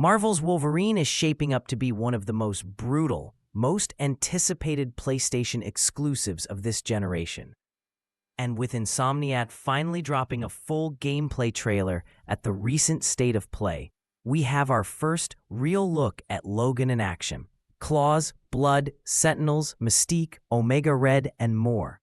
Marvel's Wolverine is shaping up to be one of the most brutal, most anticipated PlayStation exclusives of this generation. And with Insomniac finally dropping a full gameplay trailer at the recent State of Play, we have our first real look at Logan in action. Claws, blood, Sentinels, Mystique, Omega Red, and more.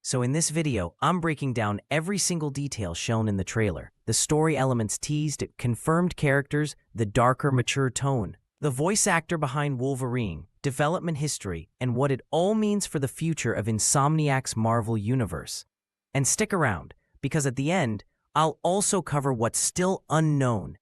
So in this video, I'm breaking down every single detail shown in the trailer. The story elements teased, confirmed characters, the darker, mature tone, the voice actor behind Wolverine, development history, and what it all means for the future of Insomniac's Marvel Universe. And stick around, because at the end, I'll also cover what's still unknown,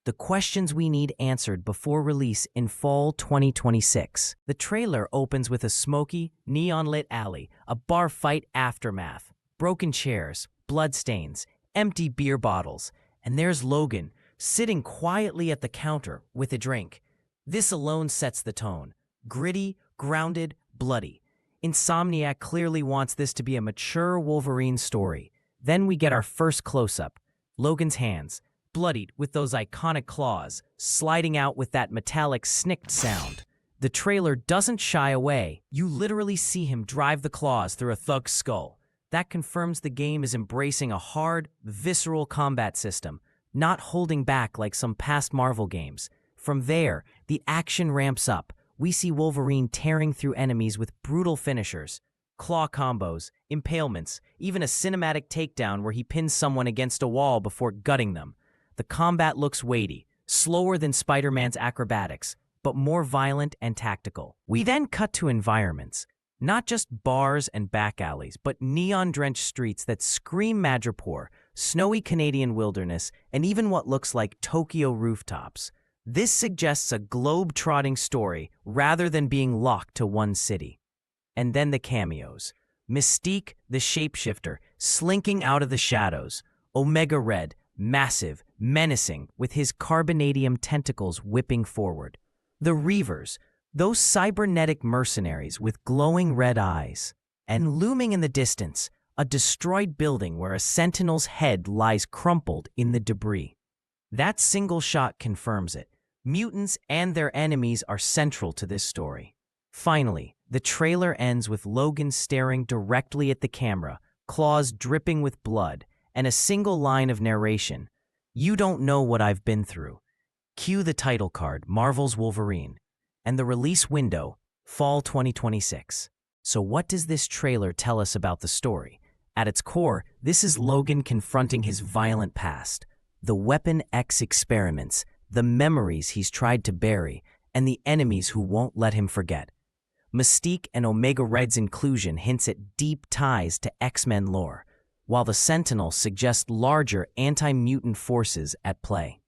the questions we need answered before release in fall 2026. The trailer opens with a smoky, neon-lit alley, a bar fight aftermath, broken chairs, bloodstains, empty beer bottles, and there's Logan, sitting quietly at the counter with a drink. This alone sets the tone. Gritty, grounded, bloody. Insomniac clearly wants this to be a mature Wolverine story. Then we get our first close-up. Logan's hands, bloodied with those iconic claws, sliding out with that metallic snicked sound. The trailer doesn't shy away. You literally see him drive the claws through a thug's skull. That confirms the game is embracing a hard, visceral combat system, not holding back like some past Marvel games. From there, the action ramps up. We see Wolverine tearing through enemies with brutal finishers, claw combos, impalements, even a cinematic takedown where he pins someone against a wall before gutting them. The combat looks weighty, slower than Spider-Man's acrobatics, but more violent and tactical. We then cut to environments, not just bars and back alleys, but neon-drenched streets that scream Madripoor, snowy Canadian wilderness, and even what looks like Tokyo rooftops. This suggests a globe-trotting story rather than being locked to one city. And then the cameos. Mystique, the shapeshifter, slinking out of the shadows. Omega Red, massive, menacing, with his carbonadium tentacles whipping forward. The Reavers, those cybernetic mercenaries with glowing red eyes. And looming in the distance, a destroyed building where a Sentinel's head lies crumpled in the debris. That single shot confirms it. Mutants and their enemies are central to this story. Finally, the trailer ends with Logan staring directly at the camera, claws dripping with blood, and a single line of narration. "You don't know what I've been through." Cue the title card, Marvel's Wolverine, and the release window, fall 2026. So what does this trailer tell us about the story? At its core, this is Logan confronting his violent past, the Weapon X experiments, the memories he's tried to bury, and the enemies who won't let him forget. Mystique and Omega Red's inclusion hints at deep ties to X-Men lore, while the Sentinels suggest larger anti-mutant forces at play.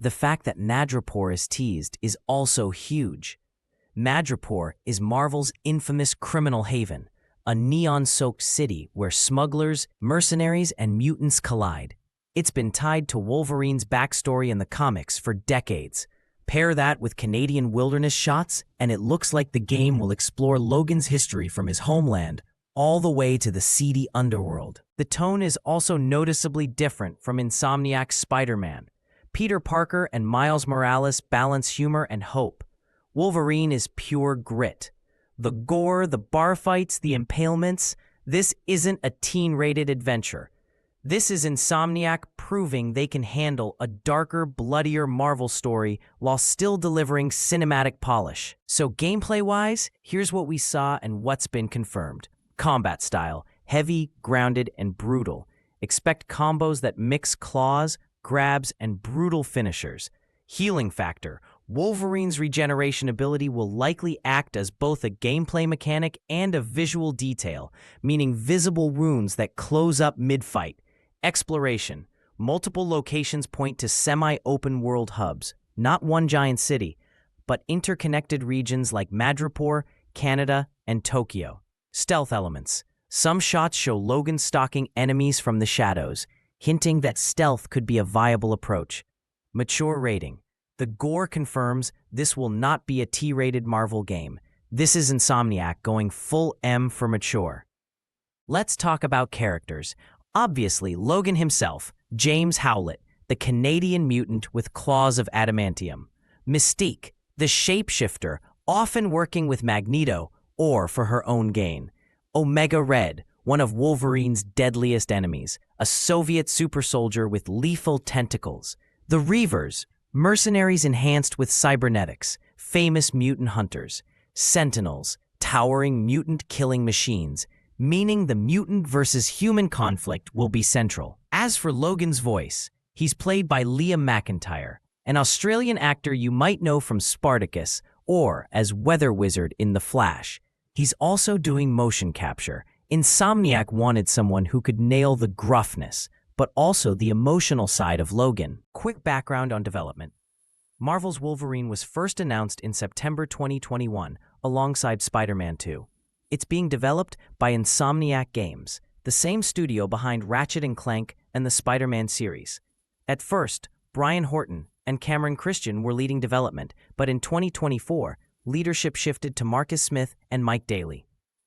The fact that Madripoor is teased is also huge. Madripoor is Marvel's infamous criminal haven, a neon-soaked city where smugglers, mercenaries, and mutants collide. It's been tied to Wolverine's backstory in the comics for decades. Pair that with Canadian wilderness shots, and it looks like the game will explore Logan's history from his homeland all the way to the seedy underworld. The tone is also noticeably different from Insomniac's Spider-Man. Peter Parker and Miles Morales balance humor and hope. Wolverine is pure grit. The gore, the bar fights, the impalements, this isn't a teen-rated adventure. This is Insomniac proving they can handle a darker, bloodier Marvel story while still delivering cinematic polish. So gameplay-wise, here's what we saw and what's been confirmed. Combat style, heavy, grounded, and brutal. Expect combos that mix claws, grabs, and brutal finishers. Healing factor. Wolverine's regeneration ability will likely act as both a gameplay mechanic and a visual detail, meaning visible wounds that close up mid-fight. Exploration. Multiple locations point to semi-open world hubs, not one giant city, but interconnected regions like Madripoor, Canada, and Tokyo. Stealth elements. Some shots show Logan stalking enemies from the shadows, hinting that stealth could be a viable approach. Mature rating. The gore confirms this will not be a T-rated Marvel game. This is Insomniac going full M for mature. Let's talk about characters. Obviously, Logan himself, James Howlett, the Canadian mutant with claws of adamantium. Mystique, the shapeshifter, often working with Magneto or for her own gain. Omega Red, one of Wolverine's deadliest enemies, a Soviet super soldier with lethal tentacles. The Reavers, mercenaries enhanced with cybernetics, famous mutant hunters. Sentinels, towering mutant-killing machines, meaning the mutant versus human conflict will be central. As for Logan's voice, he's played by Liam McIntyre, an Australian actor you might know from Spartacus or as Weather Wizard in The Flash. He's also doing motion capture. Insomniac wanted someone who could nail the gruffness, but also the emotional side of Logan. Quick background on development. Marvel's Wolverine was first announced in September 2021 alongside Spider-Man 2. It's being developed by Insomniac Games, the same studio behind Ratchet & Clank and the Spider-Man series. At first, Brian Horton and Cameron Christian were leading development, but in 2024, leadership shifted to Marcus Smith and Mike Daly.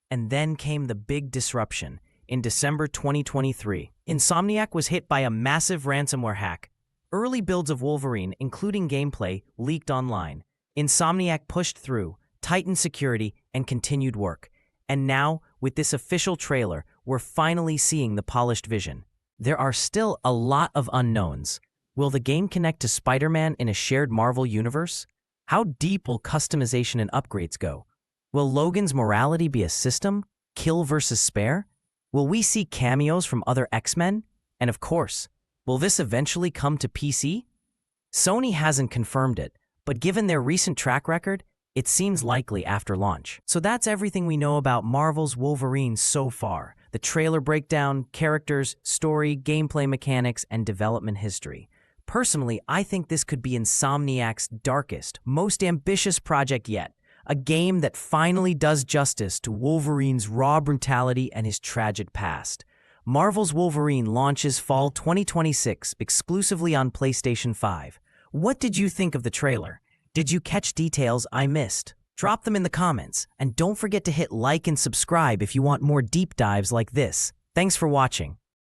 And then came the big disruption. In December 2023, Insomniac was hit by a massive ransomware hack. Early builds of Wolverine, including gameplay, leaked online. Insomniac pushed through, tightened security, and continued work. And now, with this official trailer, we're finally seeing the polished vision. There are still a lot of unknowns. Will the game connect to Spider-Man in a shared Marvel universe? How deep will customization and upgrades go? Will Logan's morality be a system? Kill versus spare? Will we see cameos from other X-Men? And of course, will this eventually come to PC? Sony hasn't confirmed it, but given their recent track record, it seems likely after launch. So that's everything we know about Marvel's Wolverine so far. The trailer breakdown, characters, story, gameplay mechanics, and development history. Personally, I think this could be Insomniac's darkest, most ambitious project yet. A game that finally does justice to Wolverine's raw brutality and his tragic past. Marvel's Wolverine launches fall 2026 exclusively on PlayStation 5. What did you think of the trailer? Did you catch details I missed? Drop them in the comments, and don't forget to hit like and subscribe if you want more deep dives like this. Thanks for watching.